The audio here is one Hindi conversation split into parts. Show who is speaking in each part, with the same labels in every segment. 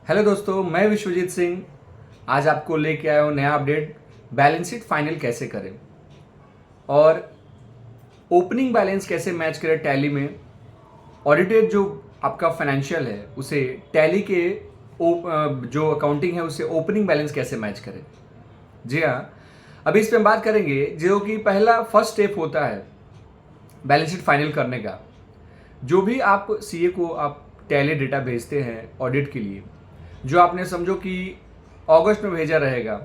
Speaker 1: हेलो दोस्तों, मैं विश्वजीत सिंह आज आपको लेके आया हूँ नया अपडेट। बैलेंस शीट फाइनल कैसे करें और ओपनिंग बैलेंस कैसे मैच करें टैली में। ऑडिटेड जो आपका फाइनेंशियल है उसे टैली के जो अकाउंटिंग है उससे ओपनिंग बैलेंस कैसे मैच करें। जी हाँ, अभी इस पर हम बात करेंगे जो कि पहला फर्स्ट स्टेप होता है बैलेंस शीट फाइनल करने का। जो भी आप सीए को आप टैली डेटा भेजते हैं ऑडिट के लिए, जो आपने समझो कि अगस्त में भेजा रहेगा,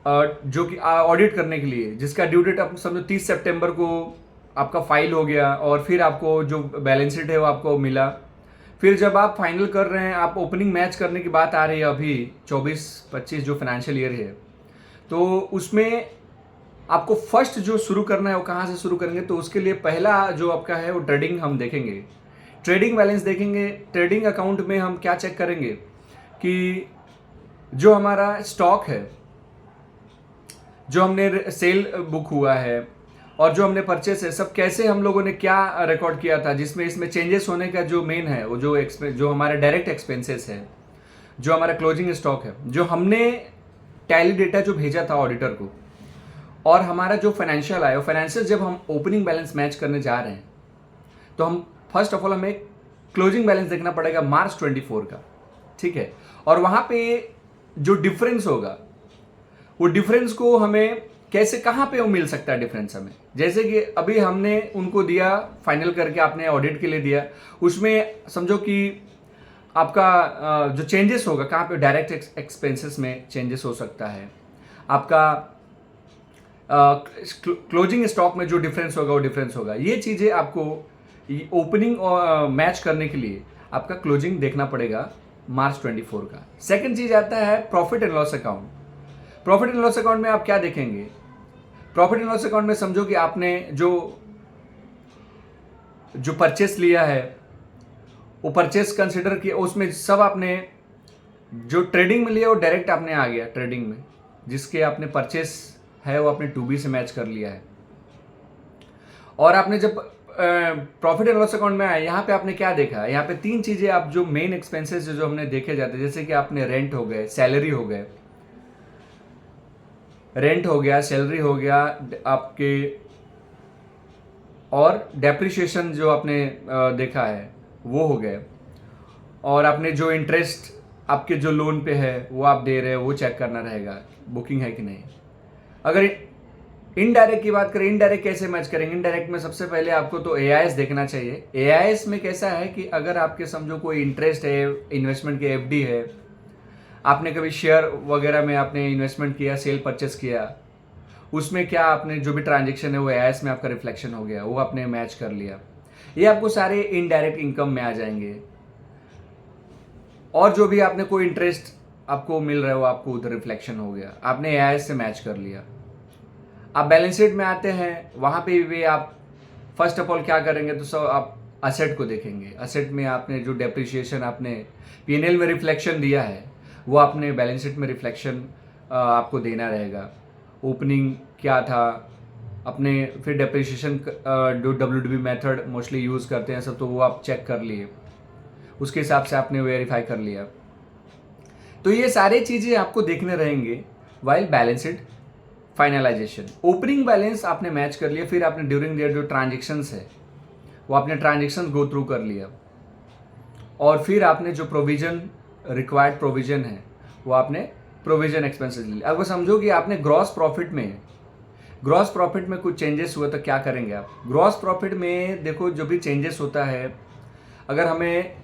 Speaker 1: जो कि ऑडिट करने के लिए, जिसका ड्यू डेट आप समझो 30 सितंबर को आपका फाइल हो गया और फिर आपको जो बैलेंस शीट है वो आपको मिला। फिर जब आप फाइनल कर रहे हैं, आप ओपनिंग मैच करने की बात आ रही है अभी 24-25 जो फाइनेंशियल ईयर है, तो उसमें आपको फर्स्ट जो शुरू करना है वो कहाँ से शुरू करेंगे। तो उसके लिए पहला जो आपका है वो ट्रेडिंग हम देखेंगे, ट्रेडिंग बैलेंस देखेंगे। ट्रेडिंग अकाउंट में हम क्या चेक करेंगे कि जो हमारा स्टॉक है, जो हमने सेल बुक हुआ है और जो हमने परचेस है, सब कैसे हम लोगों ने क्या रिकॉर्ड किया था, जिसमें इसमें चेंजेस होने का जो मेन है वो जो हमारे डायरेक्ट एक्सपेंसेस है, जो हमारा क्लोजिंग स्टॉक है, जो हमने टैली डेटा जो भेजा था ऑडिटर को, और हमारा जो फाइनेंशियल आया, फाइनेंशियल जब हम ओपनिंग बैलेंस मैच करने जा रहे हैं तो हम फर्स्ट ऑफ ऑल हमें क्लोजिंग बैलेंस देखना पड़ेगा मार्च 24 का, ठीक है। और वहां पे जो डिफरेंस होगा वो डिफरेंस को हमें कैसे, कहाँ पे वो मिल सकता है डिफरेंस हमें। जैसे कि अभी हमने उनको दिया फाइनल करके, आपने ऑडिट के लिए दिया, उसमें समझो कि आपका जो चेंजेस होगा कहाँ पे, डायरेक्ट एक्सपेंसेस में चेंजेस हो सकता है, आपका क्लोजिंग स्टॉक में जो डिफरेंस होगा वो डिफरेंस होगा। ये चीज़ें आपको ओपनिंग और मैच करने के लिए आपका क्लोजिंग देखना पड़ेगा मार्च 24 का। सेकंड चीज़ आता है profit and loss account. Profit and loss account में आप क्या देखेंगे। प्रॉफिट एंड लॉस अकाउंट में समझो कि आपने जो परचेस लिया है वो परचेस कंसिडर किया, उसमें सब आपने जो ट्रेडिंग में लिया वो डायरेक्ट आपने आ गया ट्रेडिंग में, जिसके आपने परचेस है वो आपने टू बी से मैच कर लिया है। और आपने जब प्रॉफिट एंड लॉस अकाउंट में आए, यहाँ पे आपने क्या देखा, यहाँ पे तीन चीज़ें आप जो मेन एक्सपेंसेस जो हमने देखे जाते हैं, जैसे कि आपने रेंट हो गए, सैलरी हो गए, रेंट हो गया, सैलरी हो गया आपके, और डेप्रिशिएशन जो आपने देखा है वो हो गए, और आपने जो इंटरेस्ट आपके जो लोन पे है वो आप दे रहे हैं वो चेक करना रहेगा, बुकिंग है कि नहीं। अगर इनडायरेक्ट की बात करें, इनडायरेक्ट कैसे मैच करेंगे। इनडायरेक्ट में सबसे पहले आपको तो एआईएस देखना चाहिए। एआईएस में कैसा है कि अगर आपके समझो कोई इंटरेस्ट है, इन्वेस्टमेंट की एफडी है, आपने कभी शेयर वगैरह में आपने इन्वेस्टमेंट किया, सेल परचेस किया, उसमें क्या आपने जो भी ट्रांजेक्शन है वो एआईएस में आपका रिफ्लेक्शन हो गया, वो आपने मैच कर लिया। ये आपको सारे इनडायरेक्ट इनकम में आ जाएंगे। और जो भी आपने कोई इंटरेस्ट आपको मिल रहा है वो आपको उधर रिफ्लेक्शन हो गया, आपने एआईएस से मैच कर लिया। आप बैलेंस शीट में आते हैं, वहाँ पे भी आप फर्स्ट ऑफ ऑल क्या करेंगे, तो सब आप असेट को देखेंगे। असेट में आपने जो डेप्रिशिएशन आपने पीएनएल में रिफ्लेक्शन दिया है वो आपने बैलेंस शीट में रिफ्लेक्शन आपको देना रहेगा। ओपनिंग क्या था अपने, फिर डेप्रिशिएशन जो डब्ल्यूडीबी मेथड मोस्टली यूज़ करते हैं सब, तो वो आप चेक कर लिए, उसके हिसाब से आपने वेरीफाई कर लिया। तो ये सारी चीज़ें आपको देखने रहेंगे while balance sheet finalisation. Opening balance आपने मैच कर लिया, फिर आपने ड्यूरिंग देयर जो ट्रांजेक्शन्स है वो आपने ट्रांजेक्शन गो थ्रू कर लिया, और फिर आपने जो प्रोविजन रिक्वायर्ड प्रोविजन है वो आपने प्रोविजन एक्सपेंसेस ले लिया। अब समझो कि आपने ग्रॉस प्रॉफिट में कुछ चेंजेस हुए तो क्या करेंगे आप। ग्रॉस प्रॉफिट में देखो जो भी चेंजेस होता है, अगर हमें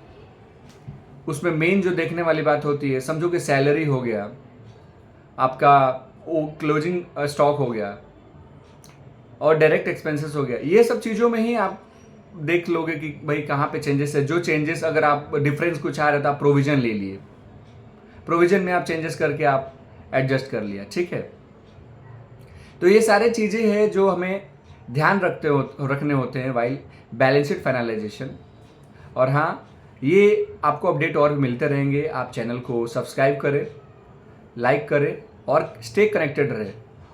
Speaker 1: उसमें मेन जो देखने वाली बात होती है, समझो कि सैलरी हो गया, आपका वो क्लोजिंग स्टॉक हो गया, और डायरेक्ट एक्सपेंसेस हो गया, ये सब चीज़ों में ही आप देख लोगे कि भाई कहाँ पे चेंजेस है। जो चेंजेस अगर आप डिफरेंस कुछ आ रहा था, आप प्रोविजन ले लिए, प्रोविजन में आप चेंजेस करके आप एडजस्ट कर लिया, ठीक है। तो ये सारे चीज़ें हैं जो हमें ध्यान रखने होते हैं वाइल बैलेंस शीट फाइनलाइजेशन। और हाँ, ये आपको अपडेट और भी मिलते रहेंगे। आप चैनल को सब्सक्राइब करें, लाइक करें और स्टे कनेक्टेड रहे।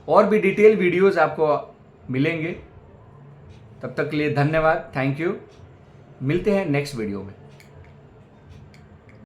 Speaker 1: और भी डिटेल वीडियोस आपको मिलेंगे। तब तक के लिए धन्यवाद, थैंक यू। मिलते हैं नेक्स्ट वीडियो में।